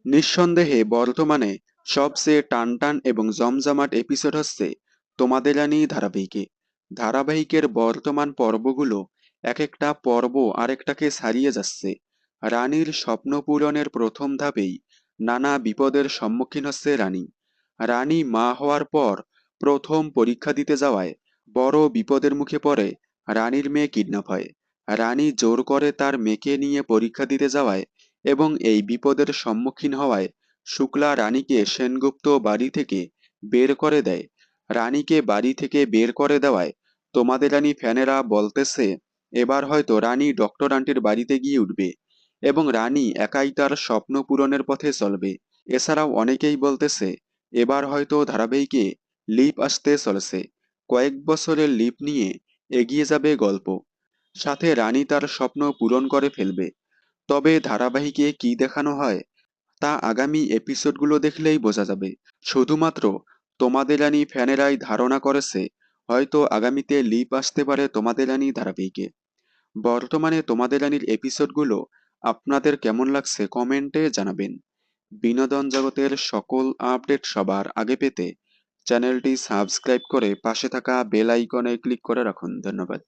নিঃসন্দেহে বর্তমানে সবচেয়ে টানটান এবং জমজমাট এপিসোড হচ্ছে তোমাদের রানী ধারাবাহিকে। ধারাবাহিকের বর্তমান পর্বগুলো এক একটা পর্ব আরেকটাকে ছাড়িয়ে যাচ্ছে। রানীর স্বপ্ন পূরণের প্রথম ধাপেই নানা বিপদের সম্মুখীন হচ্ছে রানী। রানী মা হওয়ার পর প্রথম পরীক্ষা দিতে যাওয়ায় বড় বিপদের মুখে পড়ে রানীর মেয়ে কিডন্যাপ হয়। রানী জোর করে তার মেয়েকে নিয়ে পরীক্ষা দিতে যাওয়ায় এবং এই বিপদের সম্মুখীন হওয়ায় শুক্লা রানীকে সেনগুপ্ত বাড়ি থেকে বের করে দেয়। রানীকে বাড়ি থেকে বের করে দেওয়ায় তোমাদের রানী ফ্যানেরা বলতেছে এবার হয়তো রানী ডক্টর আন্টির বাড়িতে গিয়ে উঠবে এবং রানী একাই তার স্বপ্ন পূরণের পথে চলবে। এছাড়াও অনেকেই বলতেছে এবার হয়তো ধারাবাহিকে লিপ আসতে চলেছে। কয়েক বছরের লিপ নিয়ে এগিয়ে যাবে গল্প, সাথে রানী তার স্বপ্ন পূরণ করে ফেলবে। তবে ধারাবাহিকে কি দেখানো হয় তা আগামী এপিসোডগুলো দেখলেই বোঝা যাবে। শুধুমাত্র তোমাদের রানী ফ্যানেরাই ধারণা করেছে হয়তো আগামীতে লিপ আসতে পারে তোমাদের রানী ধারাবাহিকে। বর্তমানে তোমাদের রানীর এপিসোডগুলো আপনাদের কেমন লাগছে কমেন্টে জানাবেন। বিনোদন জগতের সকল আপডেট সবার আগে পেতে চ্যানেলটি সাবস্ক্রাইব করে পাশে থাকা বেল আইকনে ক্লিক করে রাখুন। ধন্যবাদ।